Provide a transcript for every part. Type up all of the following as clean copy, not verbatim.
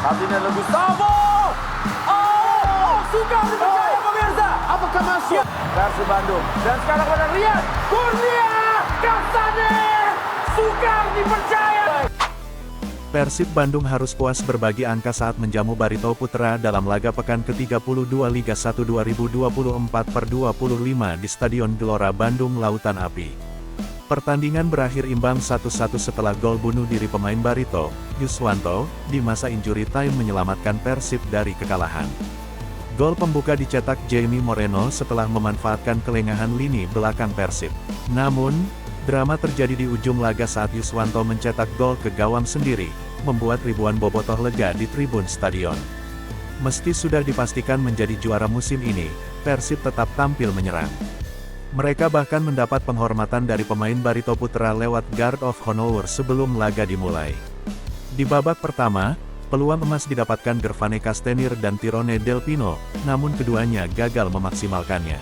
Ferdinand Gustavo. Oh, Sukar dipercaya pemirsa. Apakah masuk? Persib Bandung. Dan sekarang pada Riyad Kurnia Kasane. Sukar dipercaya. Persib Bandung harus puas berbagi angka saat menjamu Barito Putra dalam laga pekan ke-32 Liga 1 2024/25 di Stadion Gelora Bandung Lautan Api. Pertandingan berakhir imbang 1-1 setelah gol bunuh diri pemain Barito, Yuswanto, di masa injury time menyelamatkan Persib dari kekalahan. Gol pembuka dicetak Jamie Moreno setelah memanfaatkan kelengahan lini belakang Persib. Namun, drama terjadi di ujung laga saat Yuswanto mencetak gol ke gawang sendiri, membuat ribuan bobotoh lega di tribun stadion. Meski sudah dipastikan menjadi juara musim ini, Persib tetap tampil menyerang. Mereka bahkan mendapat penghormatan dari pemain Barito Putra lewat Guard of Honor sebelum laga dimulai. Di babak pertama, peluang emas didapatkan Gervane Castenir dan Tirone Del Pino, namun keduanya gagal memaksimalkannya.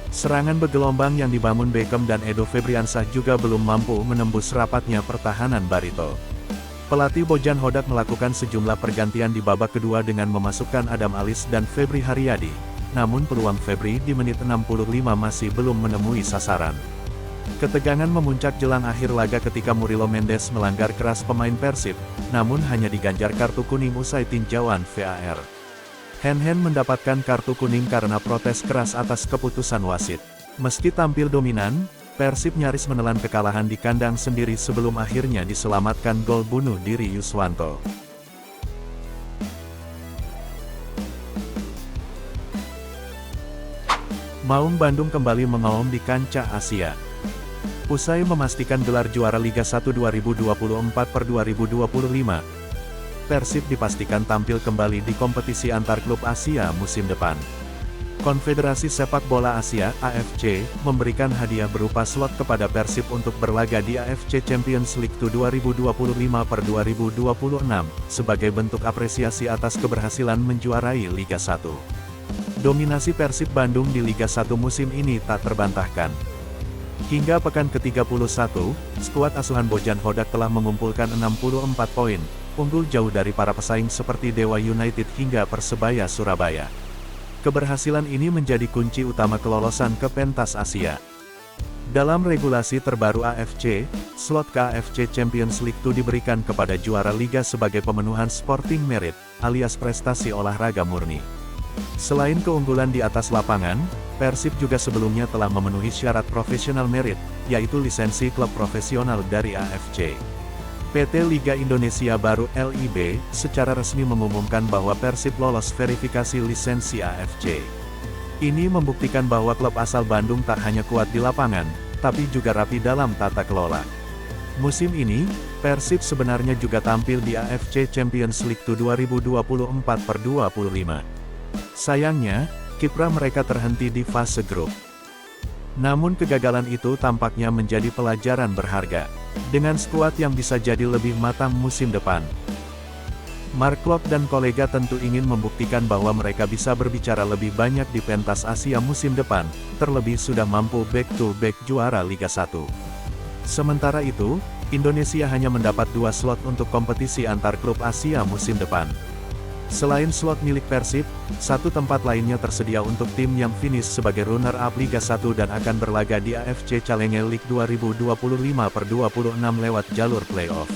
Serangan bergelombang yang dibangun Beckham dan Edo Febriansah juga belum mampu menembus rapatnya pertahanan Barito. Pelatih Bojan Hodak melakukan sejumlah pergantian di babak kedua dengan memasukkan Adam Alis dan Febri Haryadi. Namun peluang Febri di menit 65 masih belum menemui sasaran. Ketegangan memuncak jelang akhir laga ketika Murilo Mendes melanggar keras pemain Persib, namun hanya diganjar kartu kuning usai tinjauan VAR. Hen mendapatkan kartu kuning karena protes keras atas keputusan wasit. Meski tampil dominan, Persib nyaris menelan kekalahan di kandang sendiri sebelum akhirnya diselamatkan gol bunuh diri Yuswanto. Maung Bandung kembali mengaum di kancah Asia. Usai memastikan gelar juara Liga 1 2024/2025, Persib dipastikan tampil kembali di kompetisi antar klub Asia musim depan. Konfederasi Sepak Bola Asia (AFC) memberikan hadiah berupa slot kepada Persib untuk berlaga di AFC Champions League 2025/2026, sebagai bentuk apresiasi atas keberhasilan menjuarai Liga 1. Dominasi Persib Bandung di Liga 1 musim ini tak terbantahkan. Hingga pekan ke-31, skuad asuhan Bojan Hodak telah mengumpulkan 64 poin, unggul jauh dari para pesaing seperti Dewa United hingga Persebaya Surabaya. Keberhasilan ini menjadi kunci utama kelolosan ke pentas Asia. Dalam regulasi terbaru AFC, slot ke AFC Champions League itu diberikan kepada juara liga sebagai pemenuhan sporting merit, alias prestasi olahraga murni. Selain keunggulan di atas lapangan, Persib juga sebelumnya telah memenuhi syarat professional merit, yaitu lisensi klub profesional dari AFC. PT Liga Indonesia Baru (LIB) secara resmi mengumumkan bahwa Persib lolos verifikasi lisensi AFC. Ini membuktikan bahwa klub asal Bandung tak hanya kuat di lapangan, tapi juga rapi dalam tata kelola. Musim ini, Persib sebenarnya juga tampil di AFC Champions League 2024/25. Sayangnya, kiprah mereka terhenti di fase grup. Namun kegagalan itu tampaknya menjadi pelajaran berharga, dengan skuad yang bisa jadi lebih matang musim depan. Mark Klok dan kolega tentu ingin membuktikan bahwa mereka bisa berbicara lebih banyak di pentas Asia musim depan, terlebih sudah mampu back-to-back juara Liga 1. Sementara itu, Indonesia hanya mendapat 2 slot untuk kompetisi antar klub Asia musim depan. Selain slot milik Persib, 1 tempat lainnya tersedia untuk tim yang finish sebagai runner-up Liga 1 dan akan berlaga di AFC Challenge League 2025/26 lewat jalur playoff.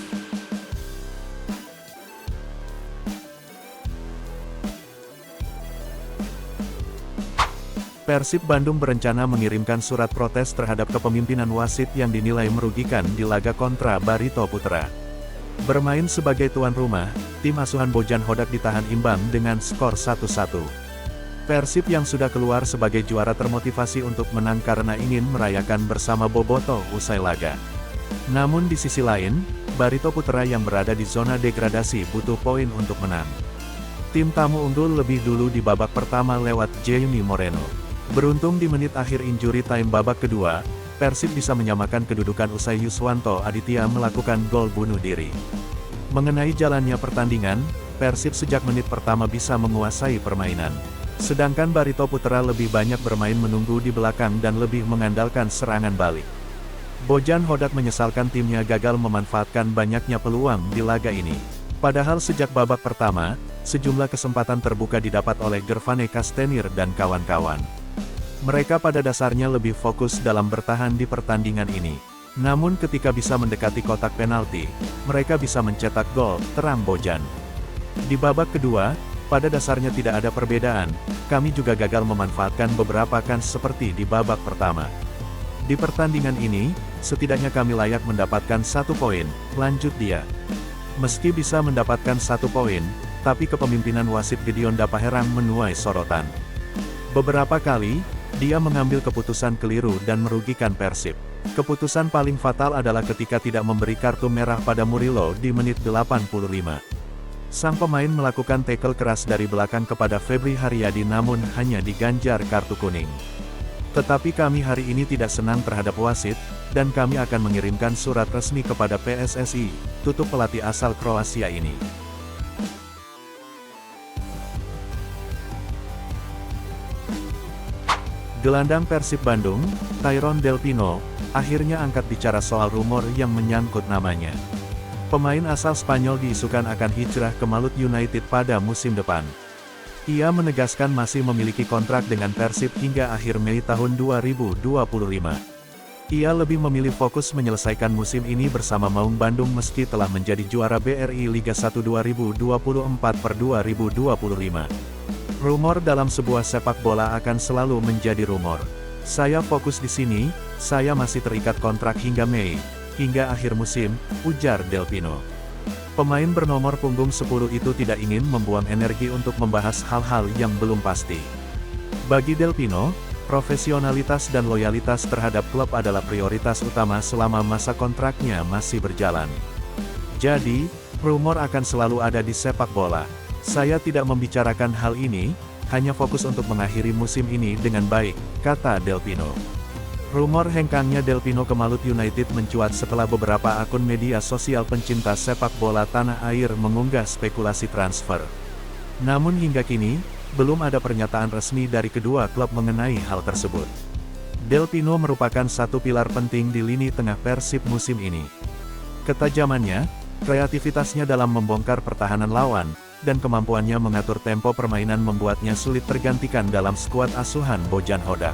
Persib Bandung berencana mengirimkan surat protes terhadap kepemimpinan wasit yang dinilai merugikan di laga kontra Barito Putra. Bermain sebagai tuan rumah, tim asuhan Bojan Hodak ditahan imbang dengan skor 1-1. Persib yang sudah keluar sebagai juara termotivasi untuk menang karena ingin merayakan bersama bobotoh usai laga. Namun di sisi lain, Barito Putra yang berada di zona degradasi butuh poin untuk menang. Tim tamu unggul lebih dulu di babak pertama lewat Jamie Moreno. Beruntung di menit akhir injury time babak kedua, Persib bisa menyamakan kedudukan usai Yuswanto Aditya melakukan gol bunuh diri. Mengenai jalannya pertandingan, Persib sejak menit pertama bisa menguasai permainan. Sedangkan Barito Putra lebih banyak bermain menunggu di belakang dan lebih mengandalkan serangan balik. Bojan Hodak menyesalkan timnya gagal memanfaatkan banyaknya peluang di laga ini. Padahal sejak babak pertama, sejumlah kesempatan terbuka didapat oleh Gervane Castenir dan kawan-kawan. Mereka pada dasarnya lebih fokus dalam bertahan di pertandingan ini. Namun ketika bisa mendekati kotak penalti, mereka bisa mencetak gol, terang Bojan. Di babak kedua, pada dasarnya tidak ada perbedaan, kami juga gagal memanfaatkan beberapa kans seperti di babak pertama. Di pertandingan ini, setidaknya kami layak mendapatkan 1 poin, lanjut dia. Meski bisa mendapatkan 1 poin, tapi kepemimpinan wasit Gideon Dapaherang menuai sorotan. Beberapa kali, dia mengambil keputusan keliru dan merugikan Persib. Keputusan paling fatal adalah ketika tidak memberi kartu merah pada Murilo di menit 85. Sang pemain melakukan tackle keras dari belakang kepada Febri Haryadi namun hanya diganjar kartu kuning. Tetapi kami hari ini tidak senang terhadap wasit, dan kami akan mengirimkan surat resmi kepada PSSI, tutup pelatih asal Kroasia ini. Gelandang Persib Bandung, Tyrone Del Pino, akhirnya angkat bicara soal rumor yang menyangkut namanya. Pemain asal Spanyol diisukan akan hijrah ke Malut United pada musim depan. Ia menegaskan masih memiliki kontrak dengan Persib hingga akhir Mei tahun 2025. Ia lebih memilih fokus menyelesaikan musim ini bersama Maung Bandung meski telah menjadi juara BRI Liga 1 2024/2025. Rumor dalam sebuah sepak bola akan selalu menjadi rumor. Saya fokus di sini, saya masih terikat kontrak hingga Mei, hingga akhir musim, ujar Del Pino. Pemain bernomor punggung 10 itu tidak ingin membuang energi untuk membahas hal-hal yang belum pasti. Bagi Del Pino, profesionalitas dan loyalitas terhadap klub adalah prioritas utama selama masa kontraknya masih berjalan. Jadi, rumor akan selalu ada di sepak bola. Saya tidak membicarakan hal ini, hanya fokus untuk mengakhiri musim ini dengan baik, kata Del Pino. Rumor hengkangnya Del Pino ke Malut United mencuat setelah beberapa akun media sosial pencinta sepak bola tanah air mengunggah spekulasi transfer. Namun hingga kini, belum ada pernyataan resmi dari kedua klub mengenai hal tersebut. Del Pino merupakan satu pilar penting di lini tengah Persib musim ini. Ketajamannya, kreativitasnya dalam membongkar pertahanan lawan, dan kemampuannya mengatur tempo permainan membuatnya sulit tergantikan dalam skuad asuhan Bojan Hodak.